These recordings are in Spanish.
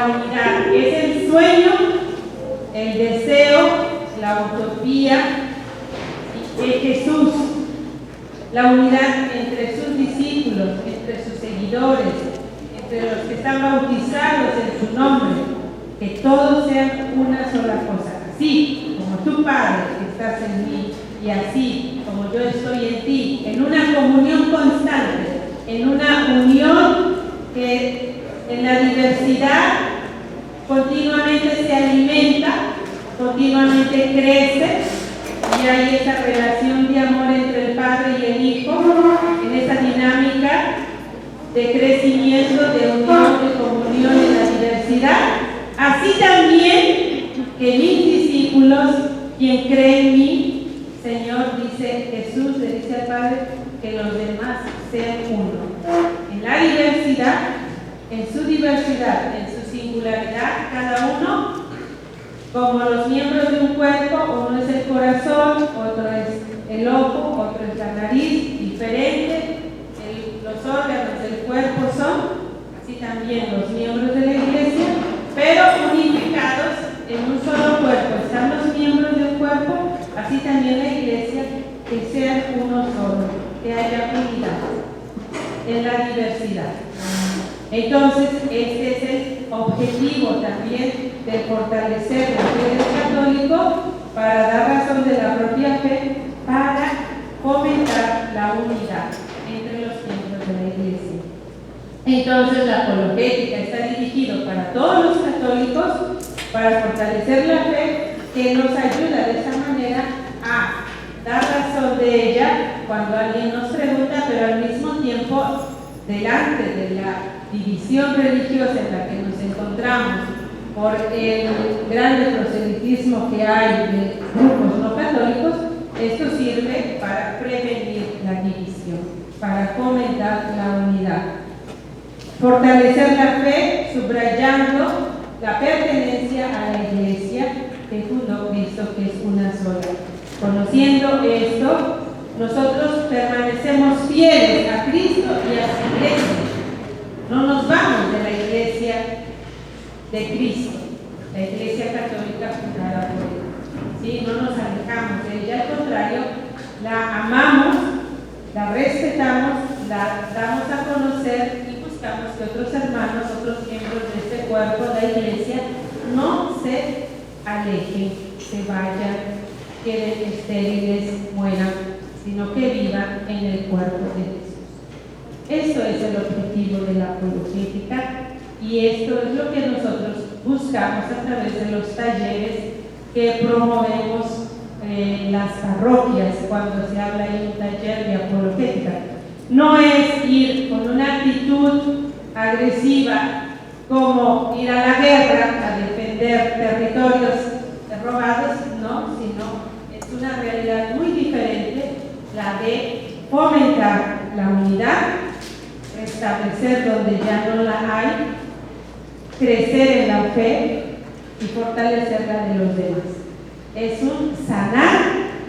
la unidad. Es el sueño, el deseo, la utopía de Jesús. La unidad entre sus discípulos, entre sus seguidores, entre los que están bautizados en su nombre, que todos sean una sola cosa. Así como tu Padre que estás en mí y así como yo estoy en ti, en una comunión constante, en una unión que en la diversidad continuamente se alimenta, continuamente crece, y hay esa relación de amor entre el Padre y el Hijo, en esa dinámica de crecimiento, de unión, de comunión en la diversidad. Así también que mis discípulos, quien cree en mí, Señor, dice Jesús, le dice al Padre, que los demás sean uno. En la diversidad, en su diversidad, en su singularidad, cada uno, como los miembros de un cuerpo, uno es el corazón, otro es el ojo, otro es la nariz, diferente, los órganos del cuerpo son, así también los miembros de la iglesia, pero unificados en un solo cuerpo. Están los miembros del cuerpo, así también la iglesia, que sean uno solo, que haya unidad en la diversidad. Entonces, este es el objetivo también de fortalecer la fe del católico, para dar razón de la propia fe, para fomentar la unidad entre los miembros de la iglesia. Entonces, la apologética está dirigido para todos los católicos, para fortalecer la fe, que nos ayuda de esa manera a dar razón de ella cuando alguien nos pregunta, pero al mismo tiempo, delante de la división religiosa en la que nos encontramos por el grande proselitismo que hay de grupos no católicos, esto sirve para prevenir la división, para fomentar la unidad. Fortalecer la fe, subrayando la pertenencia a la iglesia que fundó Cristo, que es una sola. Conociendo esto, nosotros permanecemos fieles a Cristo y a su iglesia. No nos vamos de la iglesia de Cristo, la iglesia católica fundada por él. ¿Sí? No nos alejamos de ella, al contrario, la amamos, la respetamos, la damos a conocer y buscamos que otros hermanos, otros miembros de este cuerpo, la iglesia, no se alejen, se vayan, queden estériles, mueran, sino que vivan en el cuerpo de Jesús. Esto es el objetivo de la apologética, y esto es lo que nosotros buscamos a través de los talleres que promovemos en las parroquias cuando se habla de un taller de apologética. No es ir con una actitud agresiva como ir a la guerra a defender territorios robados, no, sino es una realidad muy diferente, la de fomentar la unidad, restablecer donde ya no la hay, crecer en la fe y fortalecerla de los demás. Es un sanar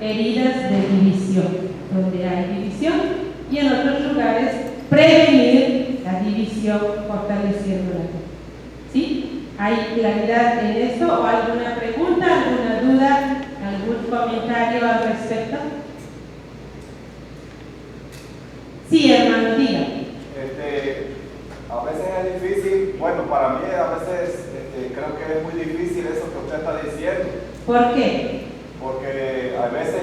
heridas de división, donde hay división, y en otros lugares prevenir la división fortaleciendo la fe. ¿Sí? ¿Hay claridad en esto o alguna pregunta, alguna duda, algún comentario al respecto? Sí, hermano, diga. A veces es difícil, bueno, para mí a veces creo que es muy difícil eso que usted está diciendo. ¿Por qué? Porque a veces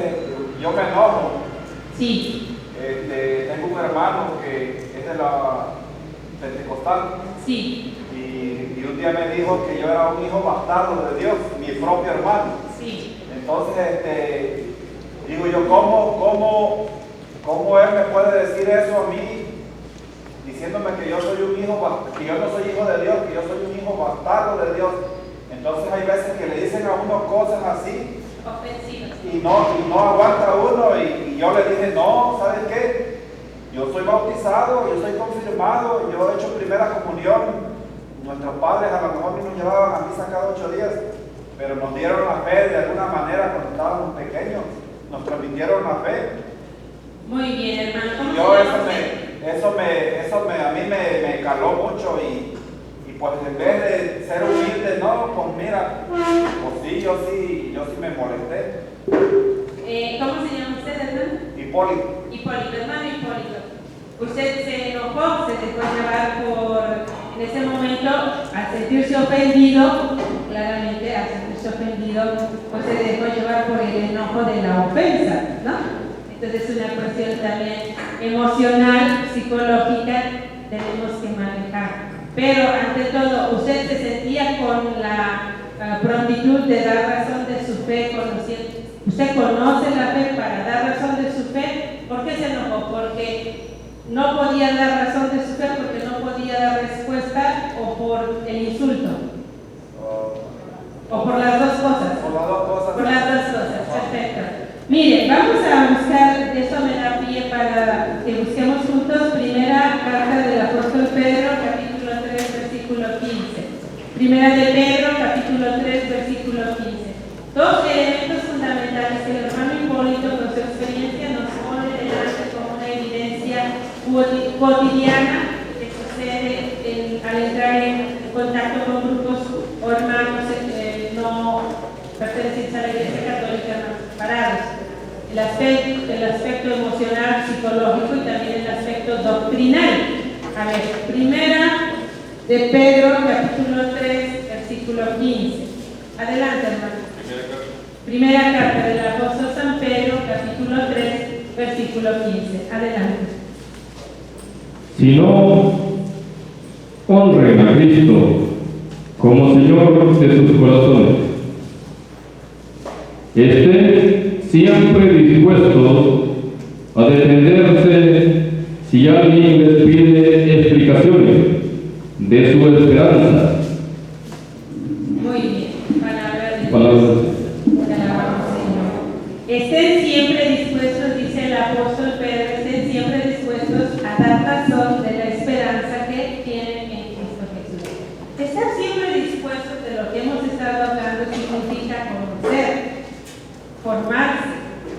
yo me enojo. Sí. Tengo un hermano que es de la Pentecostal. Sí. Y un día me dijo que yo era un hijo bastardo de Dios, mi propio hermano. Sí. Entonces, digo yo, ¿cómo él me puede decir eso a mí? Diciéndome que yo soy un hijo, que yo no soy hijo de Dios, que yo soy un hijo bastardo de Dios. Entonces hay veces que le dicen a uno cosas así Ofensivas. y no aguanta uno, y yo le dije, no, ¿sabes qué? Yo soy bautizado, yo soy confirmado, yo he hecho primera comunión. Nuestros padres a lo mejor ni nos llevaban a misa cada 8 días, pero nos dieron la fe de alguna manera cuando estábamos pequeños, nos transmitieron la fe. Muy bien, hermano. Yo a mí me caló mucho, y pues en vez de ser humilde, no, pues mira, pues sí, yo sí me molesté. ¿Cómo se llama usted, hermano? Hipólito. Hipólito, hermano Hipólito. Usted se enojó, se dejó llevar en ese momento, al sentirse ofendido, claramente al sentirse ofendido, pues se dejó llevar por el enojo de la ofensa, ¿no? Entonces es una cuestión también emocional, psicológica, tenemos que manejar. Pero ante todo, usted se sentía con la prontitud de dar razón de su fe, conociendo. Usted conoce la fe para dar razón de su fe. ¿Por qué se enojó? Porque no podía dar razón de su fe, porque no podía dar respuesta, o por el insulto. O por las dos cosas. Por las dos cosas. Por las dos cosas, perfecto. Mire, vamos a buscar, eso me da pie para que busquemos juntos primera carta del apóstol Pedro, capítulo 3, versículo 15. Primera de Pedro, capítulo 3, versículo 15. Dos elementos fundamentales que el hermano Hipólito, con su experiencia, nos pone delante como una evidencia cotidiana que sucede al entrar en contacto con grupos o hermanos no pertenecientes a la Iglesia Católica, no separados. El aspecto emocional, psicológico y también el aspecto doctrinal. A ver, primera de Pedro, capítulo 3, versículo 15. Adelante, hermano. Primera carta del apóstol San Pedro, capítulo 3, versículo 15. Adelante. Si no, honren a Cristo como Señor de sus corazones. Siempre dispuestos a defenderse si alguien les pide explicaciones de su esperanza. Muy bien, palabra de Dios. Palabra. Estén siempre dispuestos, dice el apóstol Pedro, estén siempre dispuestos a dar razón de la esperanza que tienen en Cristo Jesús. Estar siempre dispuestos de lo que hemos estado hablando significa conocer, formarse,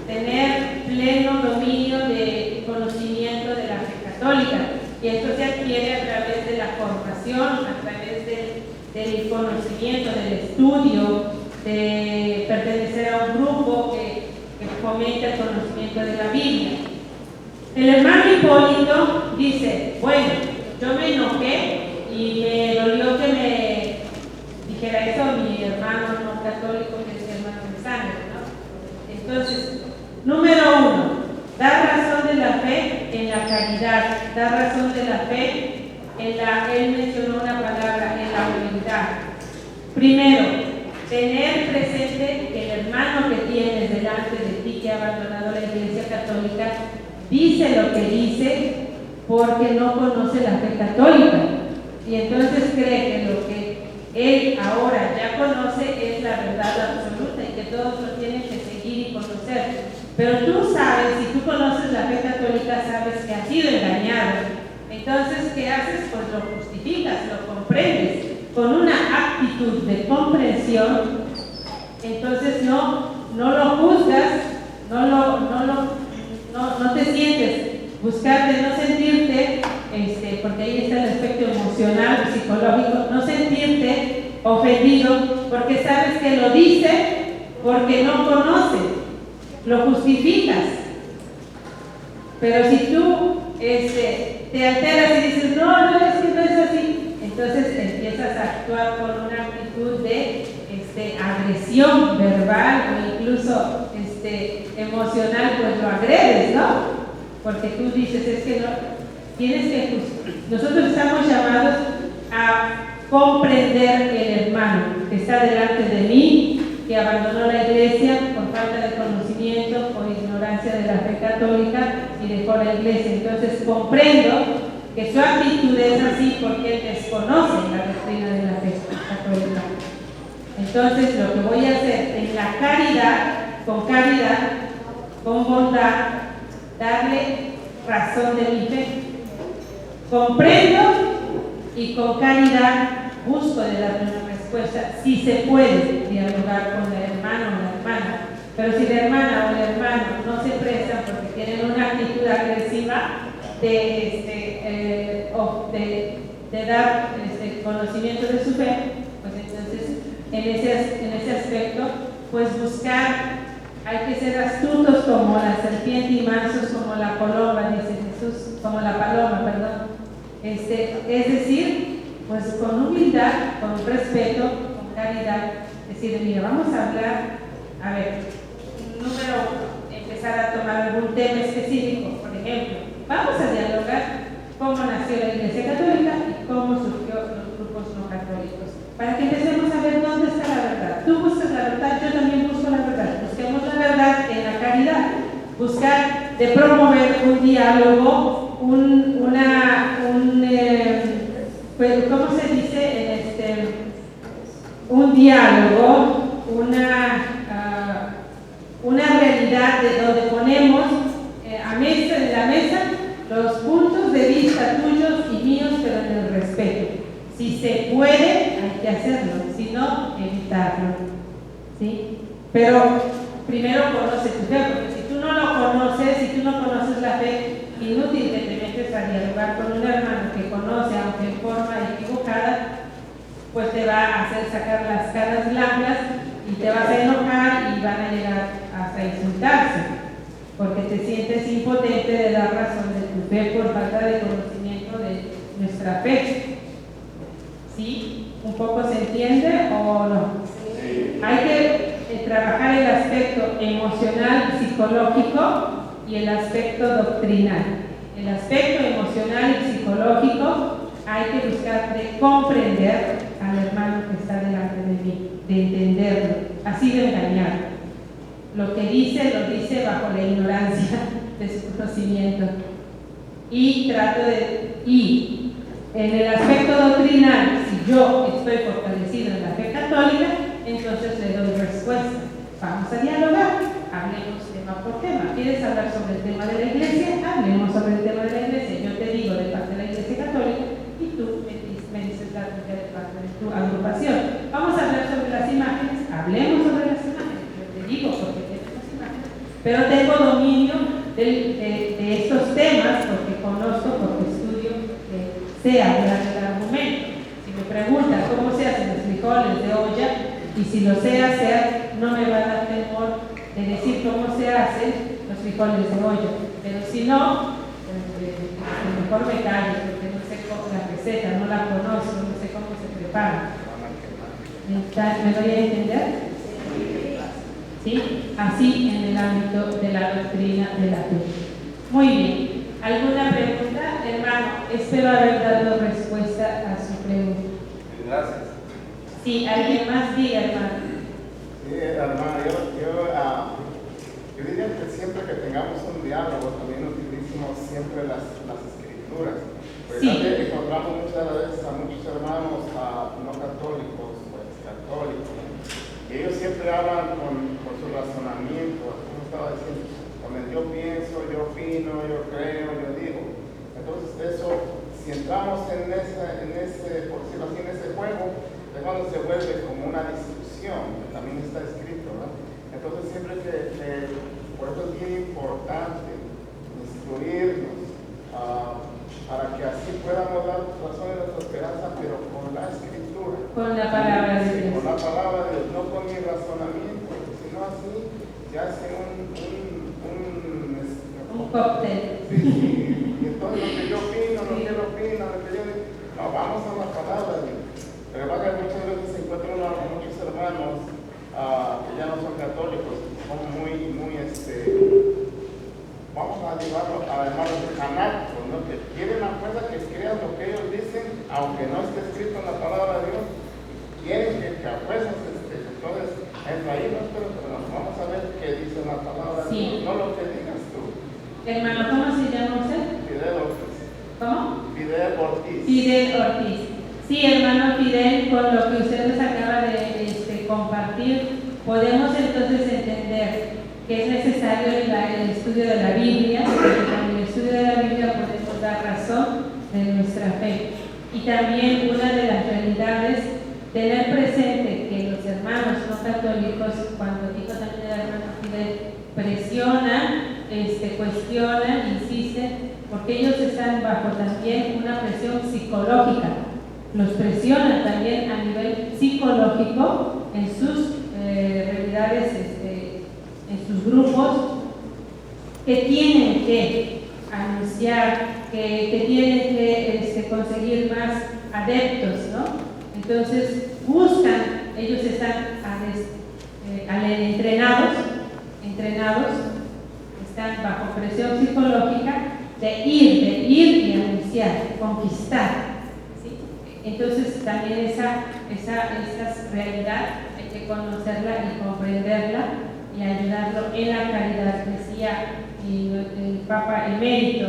tener pleno dominio de conocimiento de la fe católica. Y esto se adquiere a través de la formación, a través del conocimiento, del estudio, de pertenecer a un grupo que fomenta el conocimiento de la Biblia. El hermano Hipólito dice, bueno, yo me enojé y me dolió que me dijera eso mi hermano no católico, que es hermano de sangre, ¿no? Entonces, número uno, dar razón de la fe en la caridad, dar razón de la fe él mencionó una palabra, en la humildad. Primero, tener presente que el hermano que tienes delante de ti, que ha abandonado la Iglesia Católica, dice lo que dice porque no conoce la fe católica. Y entonces cree que lo que él ahora ya conoce es la verdad absoluta y que todos lo tienen que seguir y conocer. Pero tú sabes, si tú conoces la fe católica, sabes que has sido engañado. Entonces, ¿qué haces? Pues lo justificas, lo comprendes con una actitud de comprensión. Entonces no lo juzgas, no te sientes, buscar de no sentirte, porque ahí está el aspecto emocional, psicológico, no sentirte ofendido porque sabes que lo dice porque no conoce, lo justificas. Pero si tú te alteras y dices, no, es que no es así, entonces empiezas a actuar con una actitud de agresión verbal o incluso emocional, pues lo agredes, ¿no? Porque tú dices, es que no, tienes que, nosotros estamos llamados a comprender el hermano que está delante de mí, que abandonó la iglesia por falta de conocimiento, por ignorancia de la fe católica y dejó la iglesia. Entonces comprendo que su actitud es así porque él desconoce la doctrina de la fe católica. Entonces lo que voy a hacer en la caridad, con bondad, darle razón de mi fe. Comprendo y con caridad busco de darle una respuesta, si se puede dialogar con el hermano o la hermana. Pero si la hermana o el hermano no se prestan porque tienen una actitud agresiva de dar conocimiento de su fe, pues entonces en ese aspecto, pues buscar, hay que ser astutos como la serpiente y mansos como la paloma, dice Jesús, como la paloma, perdón. Es decir, pues con humildad, con respeto, con caridad, decir, mira, vamos a hablar, a ver, número uno, empezar a tomar algún tema específico, por ejemplo, vamos a dialogar cómo nació la Iglesia Católica y cómo surgió los grupos no católicos, para que empecemos a ver dónde está la verdad. Tú buscas la verdad, yo también busco la verdad. Busquemos la verdad en la caridad, buscar de promover un diálogo, pues, ¿cómo se dice? Un diálogo, una realidad de donde ponemos en la mesa los puntos de vista tuyos y míos, pero en el respeto. Si se puede, hay que hacerlo, si no, evitarlo. ¿Sí? Pero primero conoce tu fe, porque si tú no lo conoces, si tú no conoces la fe, inútil que te metes a dialogar con un hermano que conoce, aunque en forma equivocada, pues te va a hacer sacar las caras blancas y te vas a enojar y van a llegar hasta insultarse, porque te sientes impotente de dar razón de tu fe por falta de conocimiento de nuestra fe. ¿Sí? ¿Un poco se entiende o no? Sí. Hay que trabajar el aspecto emocional, psicológico y el aspecto doctrinal. El aspecto emocional y psicológico hay que buscar de comprender al hermano que está delante de mí, de entenderlo, así de engañarlo. Lo que dice, lo dice bajo la ignorancia de su conocimiento. Y en el aspecto doctrinal, si yo estoy fortalecido en la fe católica, entonces le doy respuesta. Vamos a dialogar, hablemos tema por tema. ¿Quieres hablar sobre el tema de la iglesia? Hablemos sobre el tema de la iglesia. Yo te digo de parte de la iglesia católica y tú me dices la tuya de parte de tu agrupación. Vamos a hablar sobre las imágenes, hablemos sobre las imágenes. Yo te digo porque tienes las imágenes, pero tengo dominio de estos temas porque conozco, porque estudio, sé hablar del argumento. Si me preguntas cómo se hacen los frijoles de olla, y si lo sé hacer, no me va a dar temor de decir cómo se hacen los frijoles de olla. Pero si no, mejor me callo porque no sé la receta, no la conozco, no sé cómo se prepara. ¿Me doy a entender? ¿Sí? Así en el ámbito de la doctrina de la fe. Muy bien. ¿Alguna pregunta, hermano? Espero haber dado respuesta a su pregunta. Gracias. Sí, alguien más diga, hermano. Sí, hermano, yo diría que siempre que tengamos un diálogo también utilicemos siempre las escrituras. Pues sí. Encontramos muchas veces a muchos hermanos no católicos, pues católicos, y ellos siempre hablan con su razonamiento, como estaba diciendo, cuando yo pienso, yo opino, yo creo, yo digo. Entonces eso, si entramos por decirlo así, en ese juego, es cuando se vuelve como una discusión, que también está escrito, ¿no? Entonces siempre por eso es bien importante instruirnos para que así podamos dar razón de nuestra esperanza, pero con la escritura. Con la palabra de Dios. Con la palabra de Dios, no con mi razonamiento, porque si no así se hace un cóctel. Sí, y entonces lo que yo opino, lo que él opina, lo que yo digo, no, vamos a la palabra de Dios. Pero va que muchas veces se encuentran muchos hermanos que ya no son católicos, son muy vamos a llevarlo a hermanos fanáticos, ¿no? Que quieren a fuerza que crean lo que ellos dicen, aunque no esté escrito en la palabra de Dios, quieren que a fuerza entonces entra ahí, ¿no? Pero vamos a ver qué dice la palabra de Dios, no lo que digas tú. Hermano, ¿cómo se llama usted? Fidel Ortiz. ¿Cómo? Fidel Ortiz. Fidel Ortiz. Sí, hermano Fidel, con lo que usted nos acaba de compartir, podemos entonces entender que es necesario el estudio de la Biblia, porque con el estudio de la Biblia podemos dar razón de nuestra fe. Y también una de las realidades, tener presente que los hermanos no católicos, cuando dijo también el hermano Fidel, presionan, cuestionan, insisten, porque ellos están bajo también una presión psicológica. los presionan también a nivel psicológico en sus realidades, en sus grupos, que tienen que anunciar, que tienen que conseguir más adeptos, ¿no? Entonces buscan, ellos están entrenados, están bajo presión psicológica de ir y anunciar, conquistar, ¿sí? Entonces también esa realidad hay que conocerla y comprenderla y ayudarlo en la caridad. Decía el Papa Emérito,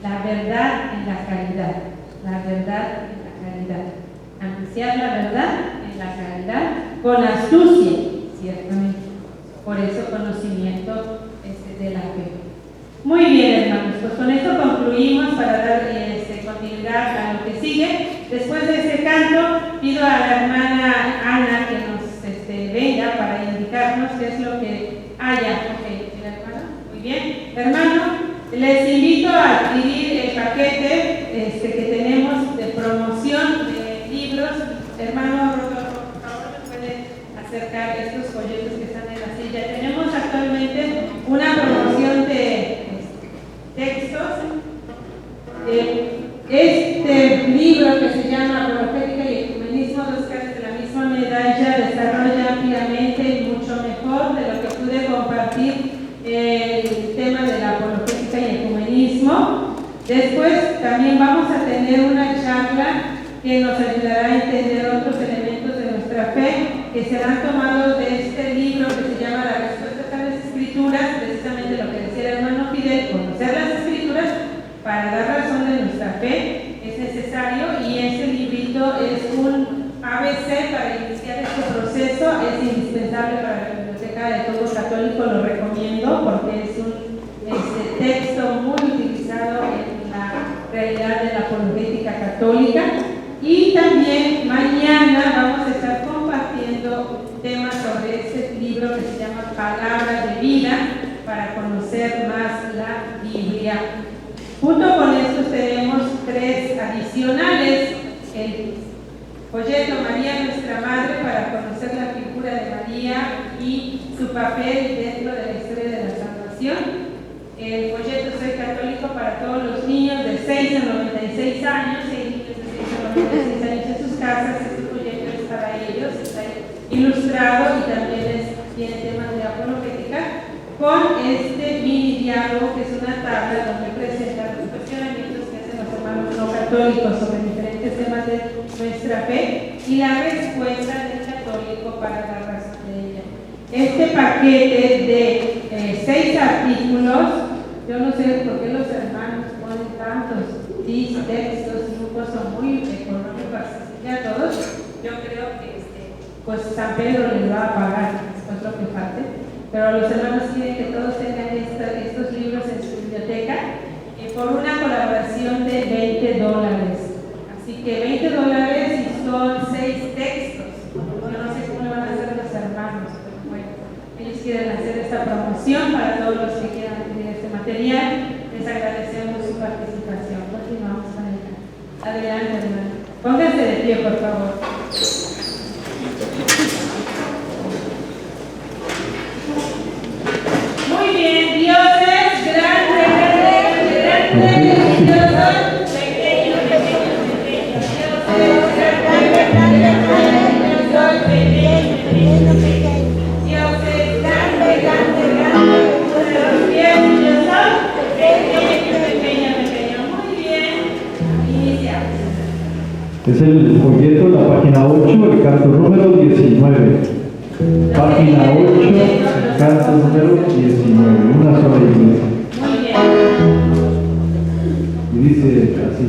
la verdad en la caridad, la verdad en la caridad, anunciar la verdad en la caridad con astucia, ciertamente, por eso conocimiento de la fe. Muy bien, hermanos, pues con esto concluimos para dar continuidad a lo que sigue. Después de este canto, pido a la hermana Ana que nos venga para indicarnos qué es lo que haya. Ok, ¿la hermana? Muy bien. Hermano, les invito a adquirir el paquete que tenemos de promoción de libros. Hermano Rodolfo, por favor, ¿me puede acercar estos folletos que están en la silla? Tenemos actualmente una promoción de textos. Este libro que se llama Apologética y Ecumenismo, dos caras de la misma medalla, desarrolla ampliamente y mucho mejor de lo que pude compartir el tema de la apologética y ecumenismo. Después también vamos a tener una charla que nos ayudará a entender otros elementos de nuestra fe que serán tomados de este libro que se llama La Respuesta a las Escrituras, precisamente lo que decía el hermano Fidel, conocer las Escrituras para dar razón de nuestra fe es necesario, y ese librito es un ABC para iniciar este proceso, es indispensable para la biblioteca de todo católico, lo recomiendo porque es un texto muy utilizado en la realidad de la apologética católica. Y también mañana vamos a estar compartiendo temas sobre este libro que se llama Palabra de Vida para conocer más la Biblia. Junto con estos tenemos 3 adicionales: el folleto María Nuestra Madre para conocer la figura de María y su papel dentro de la historia de la salvación, el folleto Soy Católico para todos los niños de 6 a 96 años, 6 niños de 6 a 96 años en sus casas. Este folleto es para ellos, está ilustrado y también tiene temas de apologética, con este mini diálogo que es una tabla donde presenta los cuestionamientos que hacen los hermanos no católicos sobre diferentes temas de nuestra fe y la respuesta del católico para dar razón de ella. Este paquete de 6 artículos, yo no sé por qué los hermanos ponen tantos textos, grupos son muy económicos, así que a todos, yo creo que pues San Pedro les va a pagar después lo que falte, pero los hermanos quieren que todos tengan estos libros en su biblioteca por una colaboración de $20. Así que $20 y son 6 textos. Yo no sé cómo lo van a hacer los hermanos, pero bueno, ellos quieren hacer esta promoción para todos los que quieran adquirir este material. Les agradecemos su participación. Continuamos con el canto. Adelante, hermano. Pónganse de pie, por favor. Muy bien, Dios es grande, Dios es pequeño, pequeño. Dios es grande, Dios es pequeño. Dios es grande. Los pies y Dios son pequeño. Muy bien, iniciamos. Es el folleto, la página 8, el canto número 19. Página 8, canto número 19, una sola iglesia. Muy bien. Y dice así.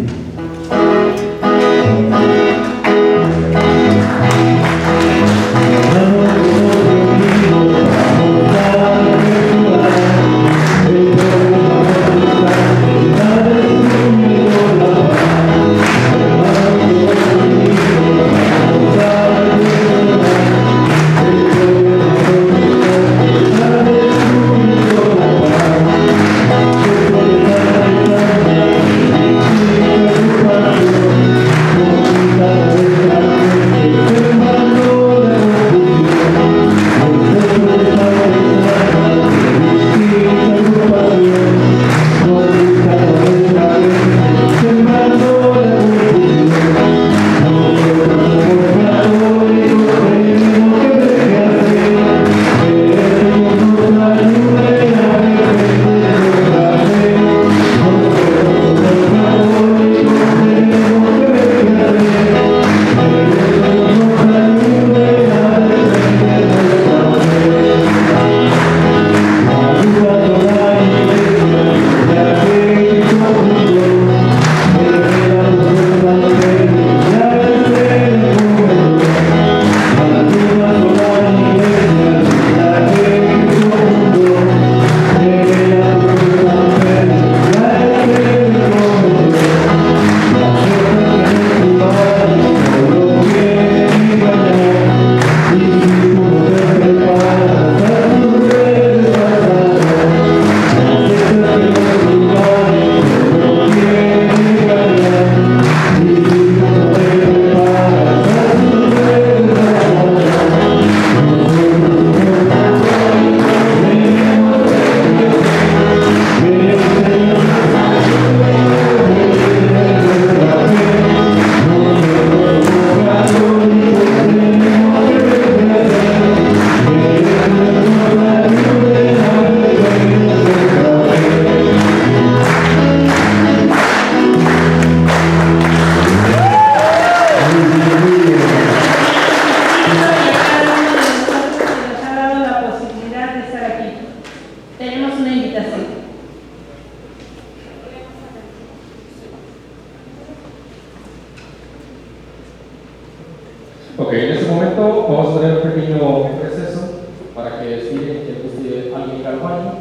el baño.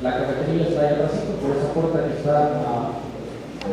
La cafetería está ahí atrás, por esa puerta que está